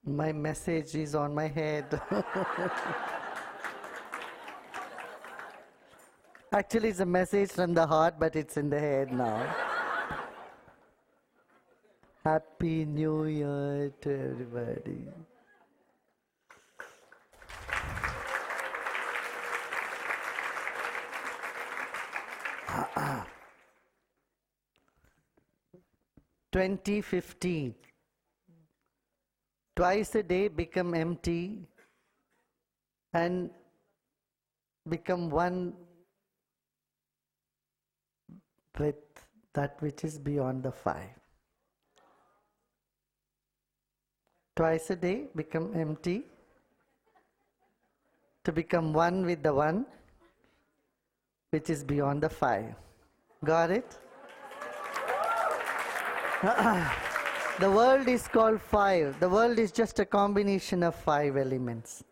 My message is on my head. Actually, it's a message from the heart, but it's in the head now. Happy New Year to everybody. Ah, 2015. Twice a day become empty and become one with that which is beyond the five. Twice a day become empty to become one with the one which is beyond the five. Got it? The world is called five. The world is just a combination of five elements.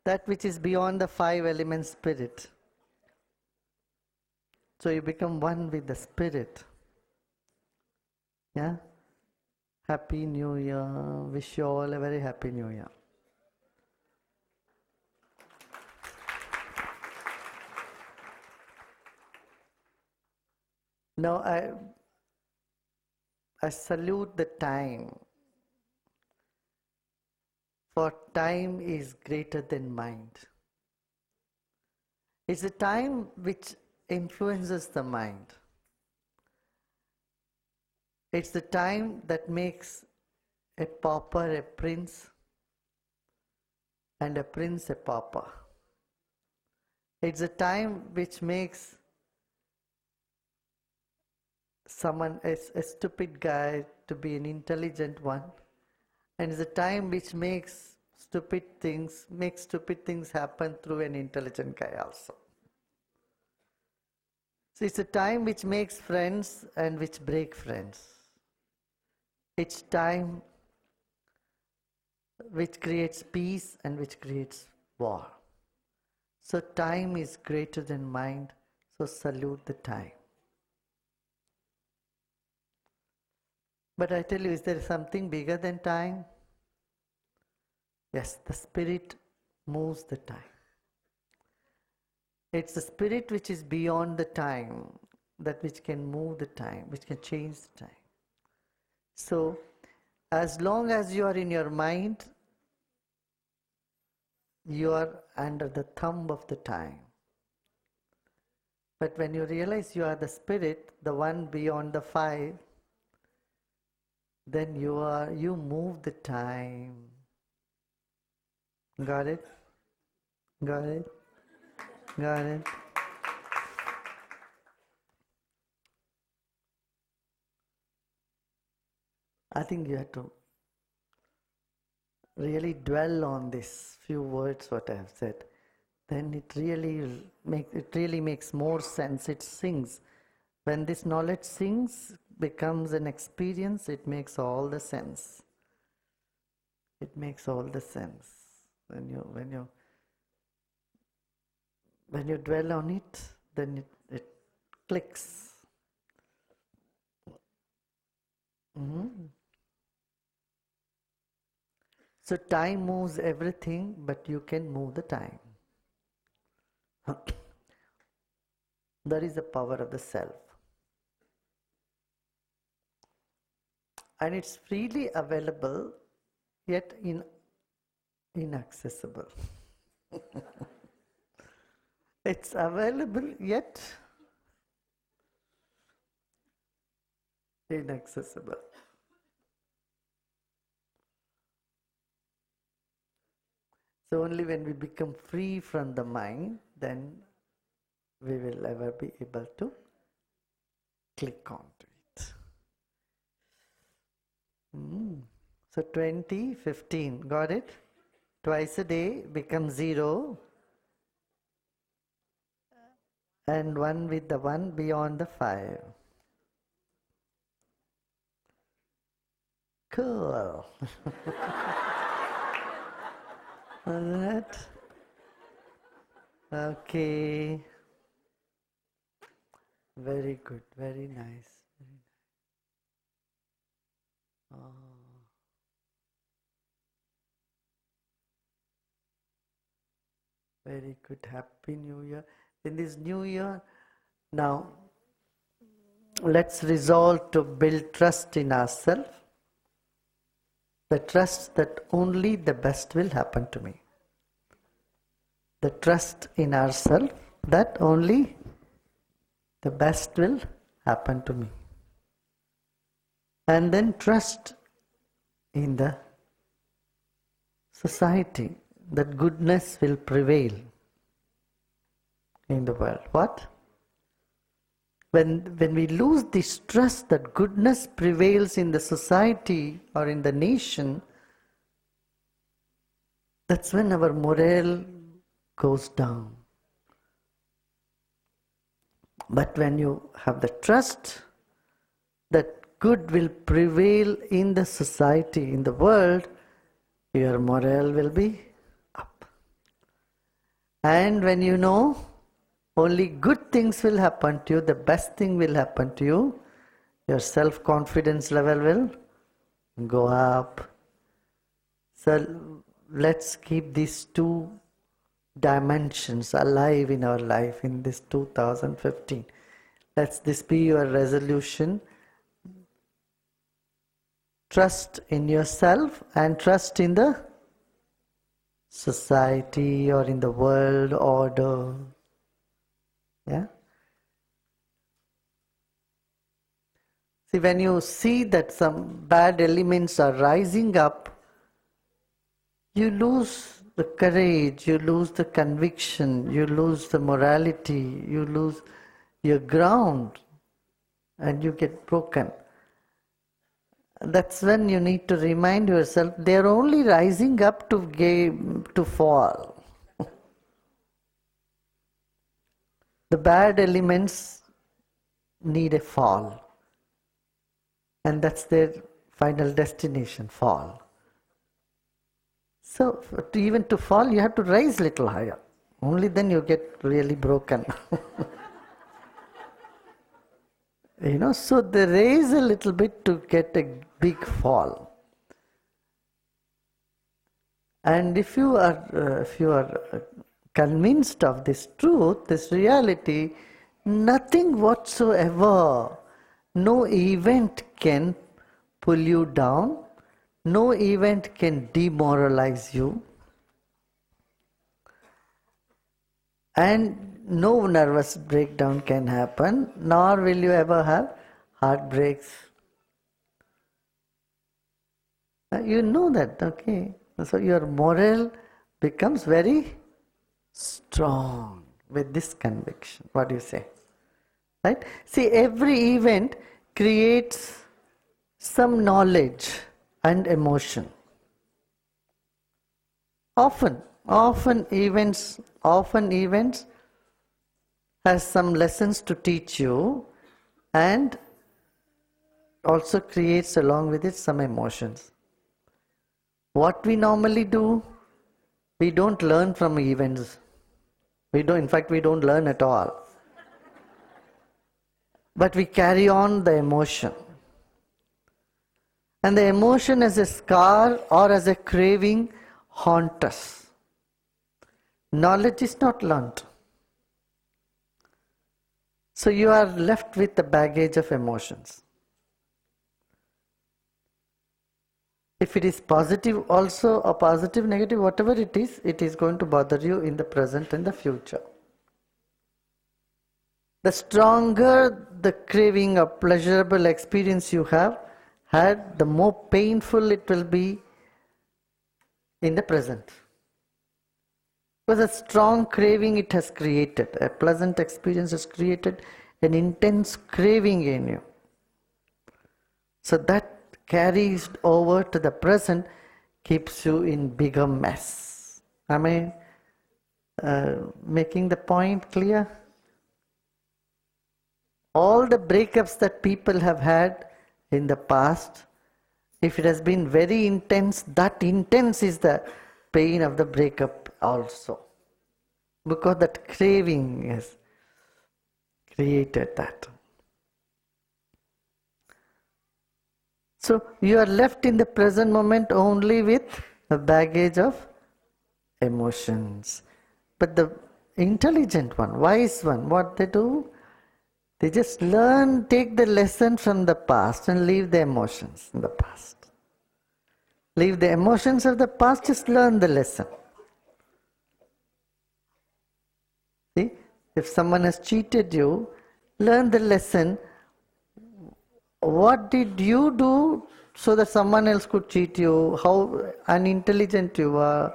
That which is beyond the five elements spirit. So you become one with the spirit. Yeah? Happy New Year. Wish you all a very happy New Year. Now I salute the time. For time is greater than mind. It's a time which influences the mind. It's the time that makes a pauper a prince and a prince a pauper. It's a time which makes someone, a stupid guy, to be an intelligent one. And it's a time which makes stupid things happen through an intelligent guy also. So it's a time which makes friends and which break friends. It's time which creates peace and which creates war. So time is greater than mind, so salute the time. But I tell you, is there something bigger than time? Yes, the spirit moves the time. It's the spirit which is beyond the time, that which can move the time, which can change the time. So, as long as you are in your mind, you are under the thumb of the time. But when you realize you are the spirit, the one beyond the five, then you move the time. Got it? Got it? Got it? I think you have to really dwell on this few words what I have said. Then it really makes more sense. It sinks. When this knowledge sinks, becomes an experience, it makes all the sense. It makes all the sense. When you dwell on it, then it clicks. Mm-hmm. So time moves everything, but you can move the time. That is the power of the self. And it's freely available, yet inaccessible. It's available, yet inaccessible. So only when we become free from the mind, then we will ever be able to click onto it. So 2015, got it? Twice a day becomes zero, and one with the one beyond the five. Cool. Wasn't it? Okay. Very good, very nice. Very nice. Oh. Very good. Happy New Year. In this new year, now let's resolve to build trust in ourselves. The trust that only the best will happen to me. The trust in ourselves that only the best will happen to me. And then trust in the society that goodness will prevail in the world. What? When we lose this trust that goodness prevails in the society or in the nation, that's when our morale goes down. But when you have the trust that good will prevail in the society, in the world, your morale will be up. And when you know only good things will happen to you, the best thing will happen to you, your self-confidence level will go up. So let's keep these two dimensions alive in our life in this 2015. Let this be your resolution. Trust in yourself and trust in the society or in the world order. Yeah? See, when you see that some bad elements are rising up, you lose the courage, you lose the conviction, you lose the morality, you lose your ground, and you get broken. That's when you need to remind yourself they are only rising up to fall. The bad elements need a fall, and that's their final destination, fall. So even to fall, you have to rise a little higher. Only then you get really broken. So they raise a little bit to get a big fall. And if you are convinced of this truth, this reality, nothing whatsoever, no event can pull you down, no event can demoralize you, and no nervous breakdown can happen, nor will you ever have heartbreaks. You know that, okay? So your morale becomes very strong with this conviction. What do you say? Right? See, every event creates some knowledge and emotion. Often events has some lessons to teach you and also creates along with it some emotions. What we normally do, we don't learn from events. In fact, we don't learn at all. But we carry on the emotion. And the emotion as a scar or as a craving haunt us. Knowledge is not learnt. So you are left with the baggage of emotions. If it is positive also, or positive, negative, whatever it is going to bother you in the present and the future. The stronger the craving or pleasurable experience you have had, the more painful it will be in the present. Because a strong craving it has created, a pleasant experience has created an intense craving in you. So that carries over to the present, keeps you in bigger mess. Am I making the point clear? All the breakups that people have had in the past, if it has been very intense, that intense is the pain of the breakup also. Because that craving has created that. So you are left in the present moment only with a baggage of emotions. But the intelligent one, wise one, what they do? They just learn, take the lesson from the past and leave the emotions in the past. Leave the emotions of the past, just learn the lesson. See, if someone has cheated you, learn the lesson. What did you do so that someone else could cheat you? How unintelligent you are?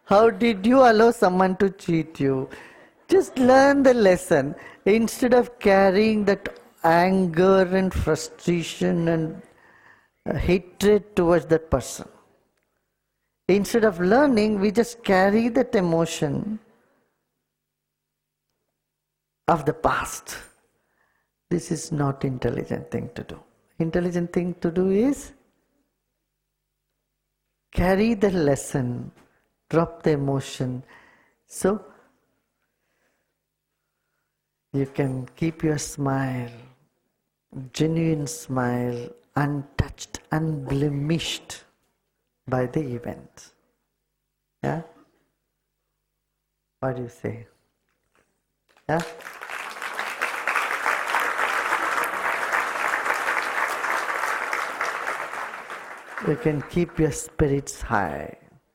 How did you allow someone to cheat you? Just learn the lesson instead of carrying that anger and frustration and hatred towards that person. Instead of learning, we just carry that emotion of the past. This is not intelligent thing to do. Intelligent thing to do is carry the lesson, drop the emotion. So you can keep your smile, genuine smile, untouched, unblemished by the event. Yeah? What do you say? Yeah? You can keep your spirits high.